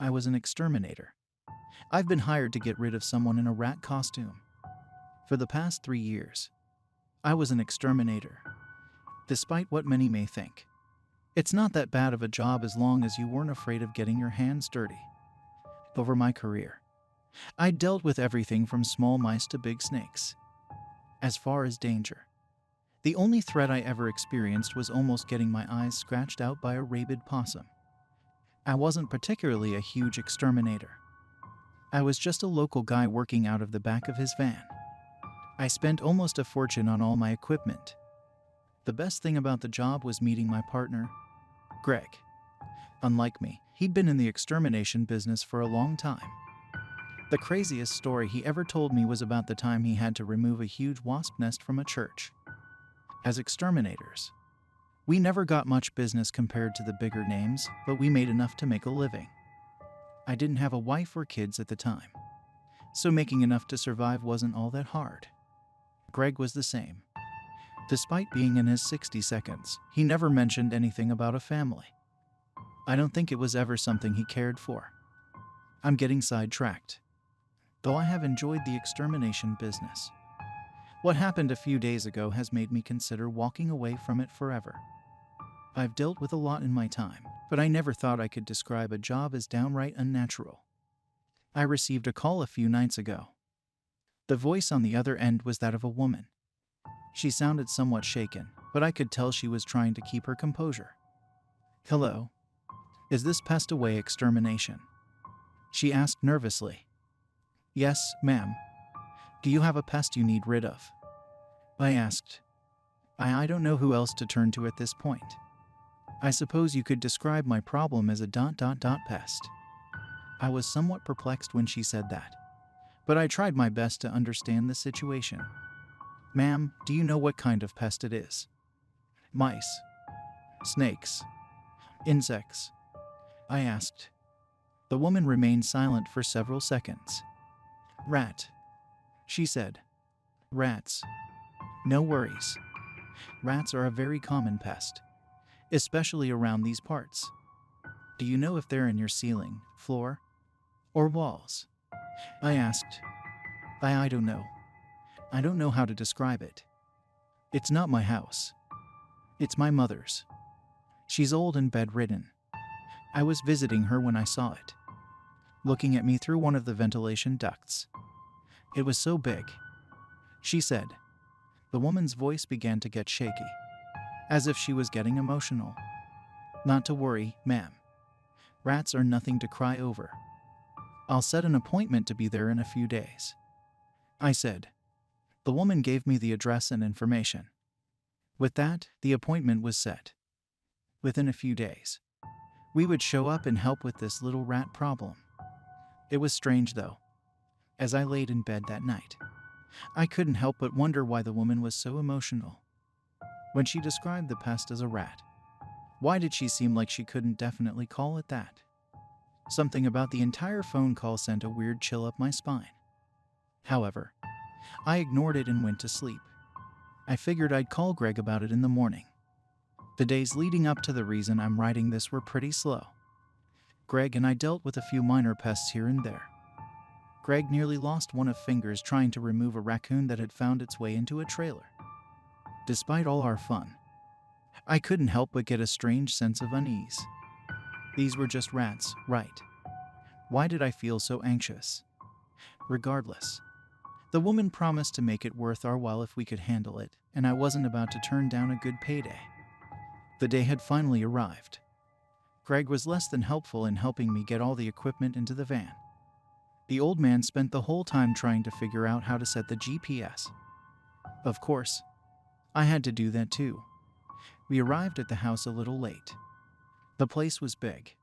I was an exterminator. I've been hired to get rid of someone in a rat costume. For the past 3 years, I was an exterminator. Despite what many may think, it's not that bad of a job as long as you weren't afraid of getting your hands dirty. Over my career, I dealt with everything from small mice to big snakes. As far as danger, the only threat I ever experienced was almost getting my eyes scratched out by a rabid possum. I wasn't particularly a huge exterminator. I was just a local guy working out of the back of his van. I spent almost a fortune on all my equipment. The best thing about the job was meeting my partner, Greg. Unlike me, he'd been in the extermination business for a long time. The craziest story he ever told me was about the time he had to remove a huge wasp nest from a church. As exterminators, we never got much business compared to the bigger names, but we made enough to make a living. I didn't have a wife or kids at the time, so making enough to survive wasn't all that hard. Greg was the same. Despite being in his 60 seconds, he never mentioned anything about a family. I don't think it was ever something he cared for. I'm getting sidetracked, though I have enjoyed the extermination business. What happened a few days ago has made me consider walking away from it forever. I've dealt with a lot in my time, but I never thought I could describe a job as downright unnatural. I received a call a few nights ago. The voice on the other end was that of a woman. She sounded somewhat shaken, but I could tell she was trying to keep her composure. "Hello? Is this pest away extermination?" she asked nervously. "Yes, ma'am. Do you have a pest you need rid of?" I asked. I don't know who else to turn to at this point. I suppose you could describe my problem as a ... pest. I was somewhat perplexed when she said that, but I tried my best to understand the situation. "Ma'am, do you know what kind of pest it is?" "Mice? Snakes? Insects?" I asked. The woman remained silent for several seconds. "Rat," she said. "Rats. No worries. Rats are a very common pest, especially around these parts. Do you know if they're in your ceiling, floor, or walls?" I asked. I don't know. I don't know how to describe it. It's not my house. It's my mother's. She's old and bedridden. I was visiting her when I saw it, looking at me through one of the ventilation ducts. It was so big, she said. The woman's voice began to get shaky, as if she was getting emotional. "Not to worry, ma'am. Rats are nothing to cry over. I'll set an appointment to be there in a few days," I said. The woman gave me the address and information. With that, the appointment was set. Within a few days, we would show up and help with this little rat problem. It was strange, though. As I laid in bed that night, I couldn't help but wonder why the woman was so emotional. When she described the pest as a rat, why did she seem like she couldn't definitely call it that? Something about the entire phone call sent a weird chill up my spine. However, I ignored it and went to sleep. I figured I'd call Greg about it in the morning. The days leading up to the reason I'm writing this were pretty slow. Greg and I dealt with a few minor pests here and there. Greg nearly lost one of fingers trying to remove a raccoon that had found its way into a trailer. Despite all our fun, I couldn't help but get a strange sense of unease. These were just rats, right? Why did I feel so anxious? Regardless, the woman promised to make it worth our while if we could handle it, and I wasn't about to turn down a good payday. The day had finally arrived. Greg was less than helpful in helping me get all the equipment into the van. The old man spent the whole time trying to figure out how to set the GPS. Of course, I had to do that too. We arrived at the house a little late. The place was big.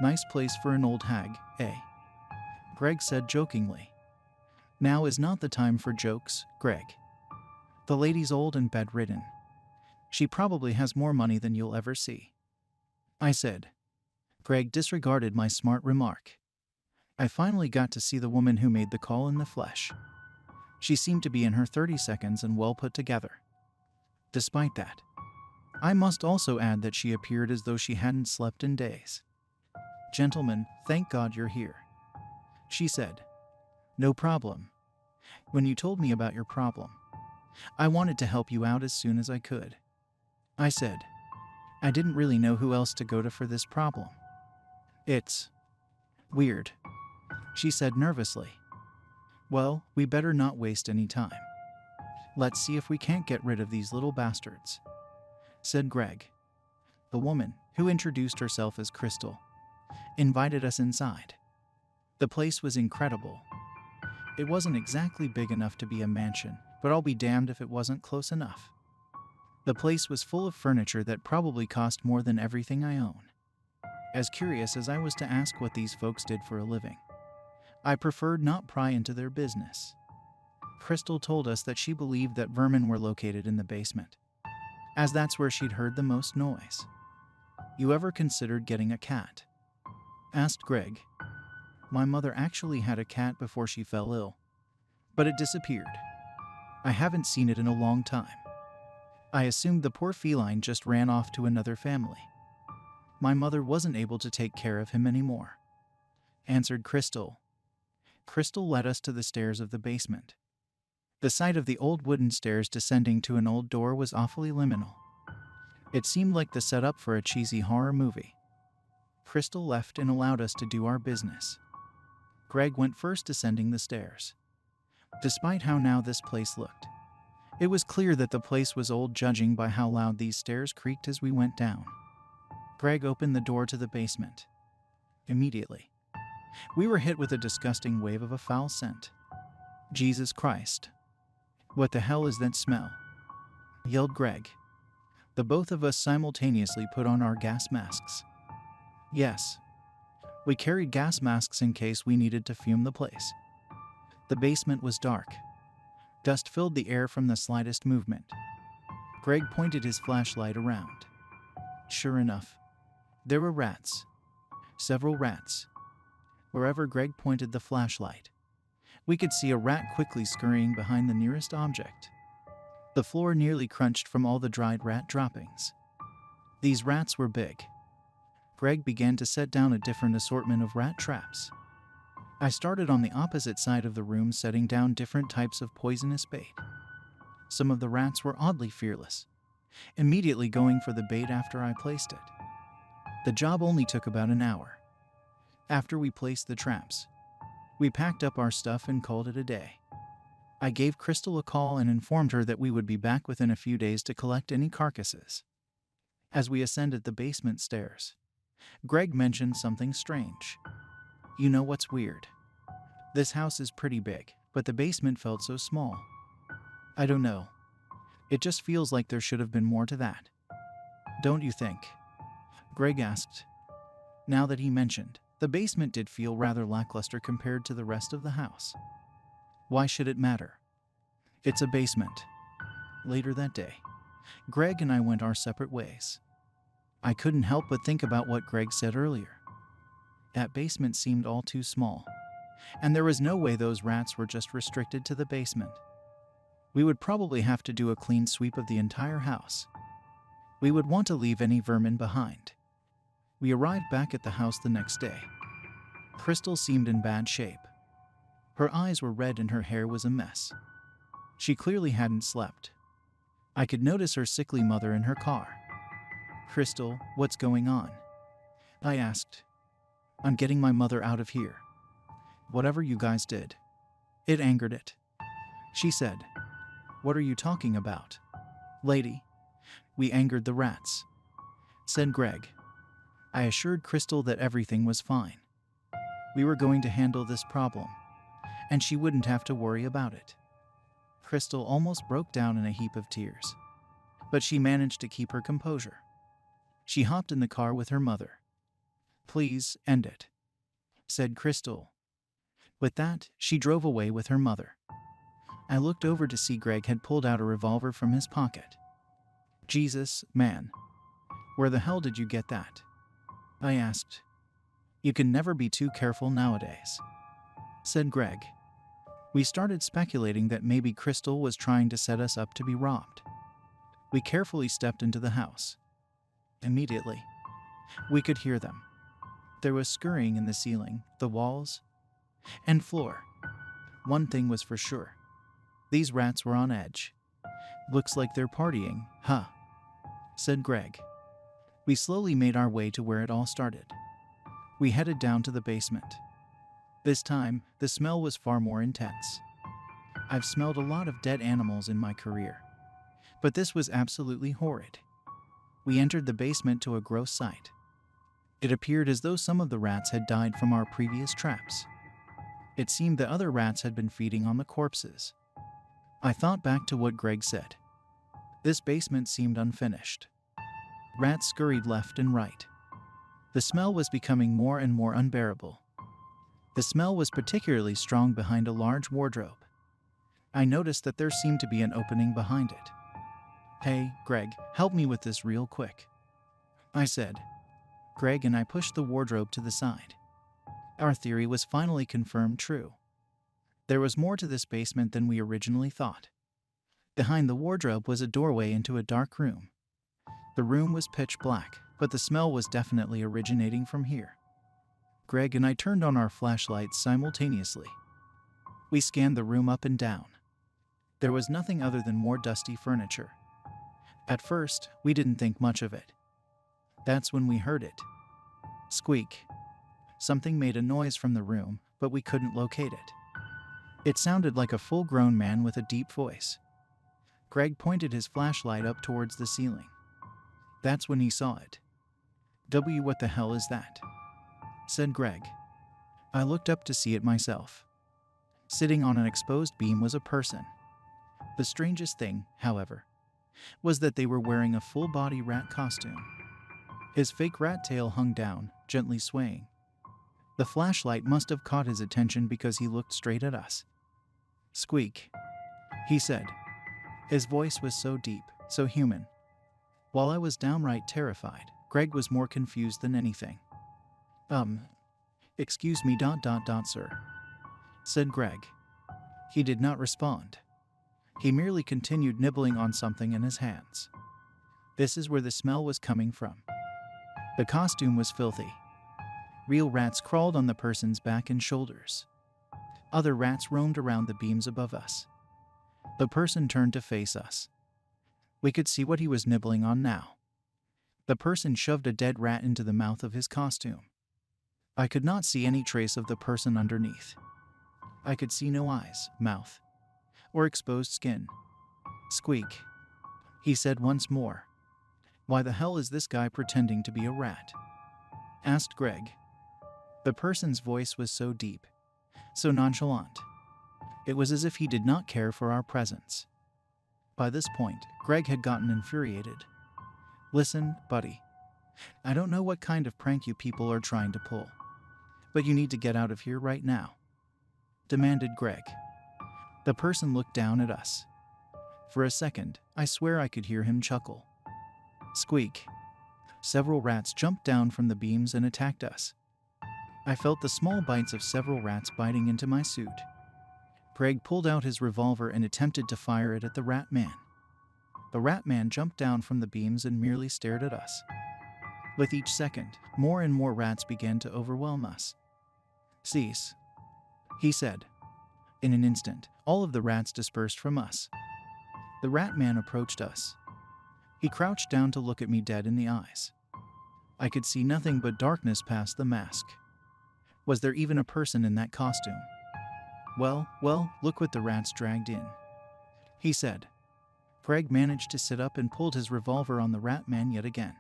"Nice place for an old hag, eh?" Greg said jokingly. "Now is not the time for jokes, Greg. The lady's old and bedridden. She probably has more money than you'll ever see," I said. Greg disregarded my smart remark. I finally got to see the woman who made the call in the flesh. She seemed to be in her 30 seconds and well put together. Despite that, I must also add that she appeared as though she hadn't slept in days. "Gentlemen, thank God you're here," she said. "No problem. When you told me about your problem, I wanted to help you out as soon as I could," I said. I didn't really know who else to go to for this problem. "It's weird," she said nervously. "Well, we better not waste any time. Let's see if we can't get rid of these little bastards," said Greg. The woman, who introduced herself as Crystal, invited us inside. The place was incredible. It wasn't exactly big enough to be a mansion, but I'll be damned if it wasn't close enough. The place was full of furniture that probably cost more than everything I own. As curious as I was to ask what these folks did for a living, I preferred not pry into their business. Crystal told us that she believed that vermin were located in the basement, as that's where she'd heard the most noise. "You ever considered getting a cat?" asked Greg. "My mother actually had a cat before she fell ill, but it disappeared. I haven't seen it in a long time. I assumed the poor feline just ran off to another family. My mother wasn't able to take care of him anymore," answered Crystal. Crystal led us to the stairs of the basement. The sight of the old wooden stairs descending to an old door was awfully liminal. It seemed like the setup for a cheesy horror movie. Crystal left and allowed us to do our business. Greg went first, descending the stairs. Despite how now this place looked, it was clear that the place was old, judging by how loud these stairs creaked as we went down. Greg opened the door to the basement. Immediately, we were hit with a disgusting wave of a foul scent. "Jesus Christ. What the hell is that smell?" yelled Greg. The both of us simultaneously put on our gas masks. Yes, we carried gas masks in case we needed to fume the place. The basement was dark. Dust filled the air from the slightest movement. Greg pointed his flashlight around. Sure enough, there were rats. Several rats. Wherever Greg pointed the flashlight, we could see a rat quickly scurrying behind the nearest object. The floor nearly crunched from all the dried rat droppings. These rats were big. Greg began to set down a different assortment of rat traps. I started on the opposite side of the room, setting down different types of poisonous bait. Some of the rats were oddly fearless, immediately going for the bait after I placed it. The job only took about an hour. After we placed the traps, we packed up our stuff and called it a day. I gave Crystal a call and informed her that we would be back within a few days to collect any carcasses. As we ascended the basement stairs, Greg mentioned something strange. "You know what's weird? This house is pretty big, but the basement felt so small. I don't know. It just feels like there should have been more to that. Don't you think?" Greg asked. Now that he mentioned, the basement did feel rather lackluster compared to the rest of the house. Why should it matter? It's a basement. Later that day, Greg and I went our separate ways. I couldn't help but think about what Greg said earlier. That basement seemed all too small, and there was no way those rats were just restricted to the basement. We would probably have to do a clean sweep of the entire house. We would want to leave any vermin behind. We arrived back at the house the next day. Crystal seemed in bad shape. Her eyes were red and her hair was a mess. She clearly hadn't slept. I could notice her sickly mother in her car. "Crystal, what's going on?" I asked. "I'm getting my mother out of here. Whatever you guys did, it angered it," she said. "What are you talking about, lady?" "We angered the rats," said Greg. I assured Crystal that everything was fine. We were going to handle this problem, and she wouldn't have to worry about it. Crystal almost broke down in a heap of tears, but she managed to keep her composure. She hopped in the car with her mother. "Please, end it," said Crystal. With that, she drove away with her mother. I looked over to see Greg had pulled out a revolver from his pocket. "Jesus, man. Where the hell did you get that?" I asked. "You can never be too careful nowadays," said Greg. We started speculating that maybe Crystal was trying to set us up to be robbed. We carefully stepped into the house. Immediately, we could hear them. There was scurrying in the ceiling, the walls, and floor. One thing was for sure. These rats were on edge. "Looks like they're partying, huh?" said Greg. We slowly made our way to where it all started. We headed down to the basement. This time, the smell was far more intense. I've smelled a lot of dead animals in my career, but this was absolutely horrid. We entered the basement to a gross sight. It appeared as though some of the rats had died from our previous traps. It seemed that other rats had been feeding on the corpses. I thought back to what Greg said. This basement seemed unfinished. Rats scurried left and right. The smell was becoming more and more unbearable. The smell was particularly strong behind a large wardrobe. I noticed that there seemed to be an opening behind it. "Hey, Greg, help me with this real quick," I said. Greg and I pushed the wardrobe to the side. Our theory was finally confirmed true. There was more to this basement than we originally thought. Behind the wardrobe was a doorway into a dark room. The room was pitch black, but the smell was definitely originating from here. Greg and I turned on our flashlights simultaneously. We scanned the room up and down. There was nothing other than more dusty furniture. At first, we didn't think much of it. That's when we heard it. Squeak. Something made a noise from the room, but we couldn't locate it. It sounded like a full-grown man with a deep voice. Greg pointed his flashlight up towards the ceiling. That's when he saw it. What the hell is that?" said Greg. I looked up to see it myself. Sitting on an exposed beam was a person. The strangest thing, however, was that they were wearing a full-body rat costume. His fake rat tail hung down, gently swaying. The flashlight must have caught his attention because he looked straight at us. "Squeak," he said. His voice was so deep, so human. While I was downright terrified, Greg was more confused than anything. Excuse me, sir," said Greg. He did not respond. He merely continued nibbling on something in his hands. This is where the smell was coming from. The costume was filthy. Real rats crawled on the person's back and shoulders. Other rats roamed around the beams above us. The person turned to face us. We could see what he was nibbling on now. The person shoved a dead rat into the mouth of his costume. I could not see any trace of the person underneath. I could see no eyes, mouth, or exposed skin. "Squeak," he said once more. "Why the hell is this guy pretending to be a rat?" asked Greg. The person's voice was so deep, so nonchalant. It was as if he did not care for our presence. By this point, Greg had gotten infuriated. "Listen, buddy. I don't know what kind of prank you people are trying to pull, but you need to get out of here right now," demanded Greg. The person looked down at us. For a second, I swear I could hear him chuckle. Squeak. Several rats jumped down from the beams and attacked us. I felt the small bites of several rats biting into my suit. Greg pulled out his revolver and attempted to fire it at the rat man. The rat man jumped down from the beams and merely stared at us. With each second, more and more rats began to overwhelm us. "Cease," he said. In an instant, all of the rats dispersed from us. The rat man approached us. He crouched down to look at me dead in the eyes. I could see nothing but darkness past the mask. Was there even a person in that costume? Well, look what the rats dragged in," he said. Greg managed to sit up and pulled his revolver on the rat man yet again.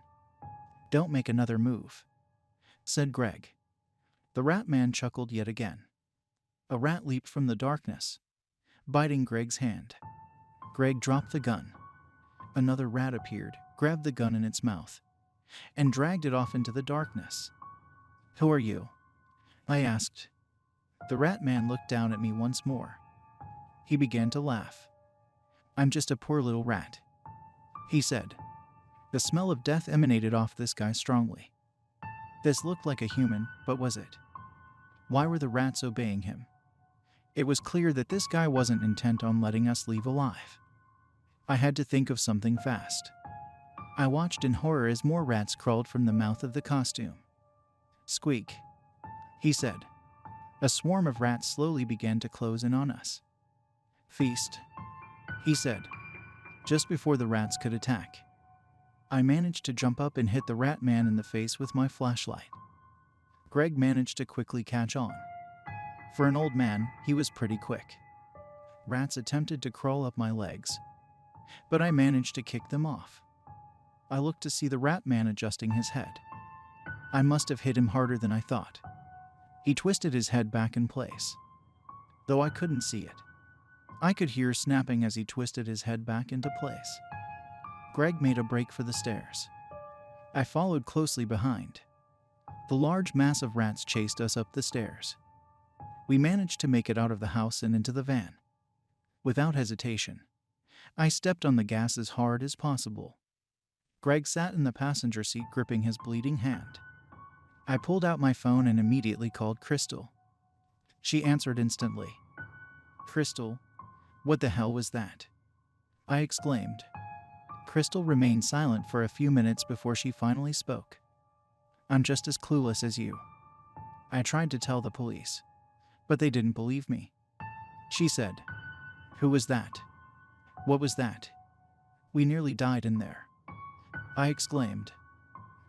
"Don't make another move," said Greg. The rat man chuckled yet again. A rat leaped from the darkness, biting Greg's hand. Greg dropped the gun. Another rat appeared, grabbed the gun in its mouth, and dragged it off into the darkness. "Who are you?" I asked. The rat man looked down at me once more. He began to laugh. "I'm just a poor little rat," he said. The smell of death emanated off this guy strongly. This looked like a human, but was it? Why were the rats obeying him? It was clear that this guy wasn't intent on letting us leave alive. I had to think of something fast. I watched in horror as more rats crawled from the mouth of the costume. Squeak, he said. A swarm of rats slowly began to close in on us. Feast, he said, just before the rats could attack. I managed to jump up and hit the rat man in the face with my flashlight. Greg managed to quickly catch on. For an old man, he was pretty quick. Rats attempted to crawl up my legs, but I managed to kick them off. I looked to see the rat man adjusting his head. I must have hit him harder than I thought. He twisted his head back in place, though I couldn't see it. I could hear snapping as he twisted his head back into place. Greg made a break for the stairs. I followed closely behind. The large mass of rats chased us up the stairs. We managed to make it out of the house and into the van. Without hesitation, I stepped on the gas as hard as possible. Greg sat in the passenger seat gripping his bleeding hand. I pulled out my phone and immediately called Crystal. She answered instantly. "Crystal, what the hell was that?" I exclaimed. Crystal remained silent for a few minutes before she finally spoke. "I'm just as clueless as you. I tried to tell the police, but they didn't believe me," she said. "Who was that? What was that? We nearly died in there," I exclaimed.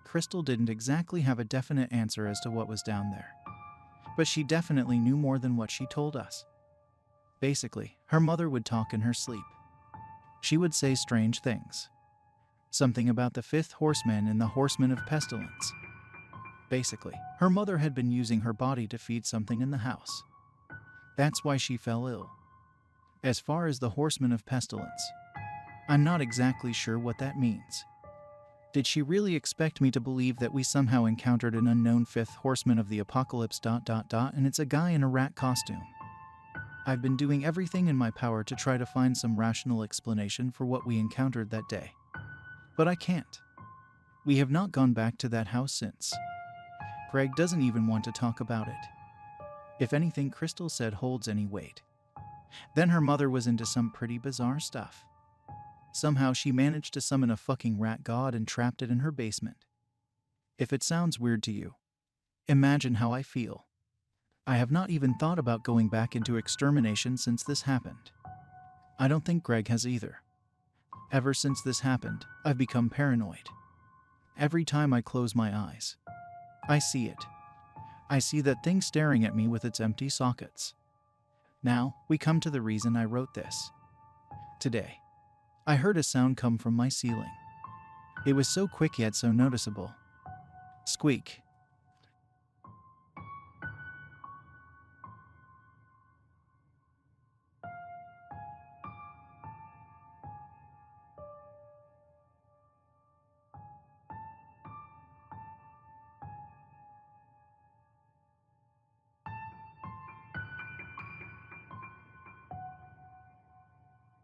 Crystal didn't exactly have a definite answer as to what was down there, but she definitely knew more than what she told us. Basically, her mother would talk in her sleep. She would say strange things. Something about the fifth horseman and the horseman of pestilence. Basically, her mother had been using her body to feed something in the house. That's why she fell ill. As far as the horseman of pestilence, I'm not exactly sure what that means. Did she really expect me to believe that we somehow encountered an unknown fifth horseman of the apocalypse ... and it's a guy in a rat costume? I've been doing everything in my power to try to find some rational explanation for what we encountered that day. But I can't. We have not gone back to that house since. Greg doesn't even want to talk about it. If anything Crystal said holds any weight, then her mother was into some pretty bizarre stuff. Somehow she managed to summon a fucking rat god and trapped it in her basement. If it sounds weird to you, imagine how I feel. I have not even thought about going back into extermination since this happened. I don't think Greg has either. Ever since this happened, I've become paranoid. Every time I close my eyes, I see it. I see that thing staring at me with its empty sockets. Now, we come to the reason I wrote this. Today, I heard a sound come from my ceiling. It was so quick yet so noticeable. Squeak.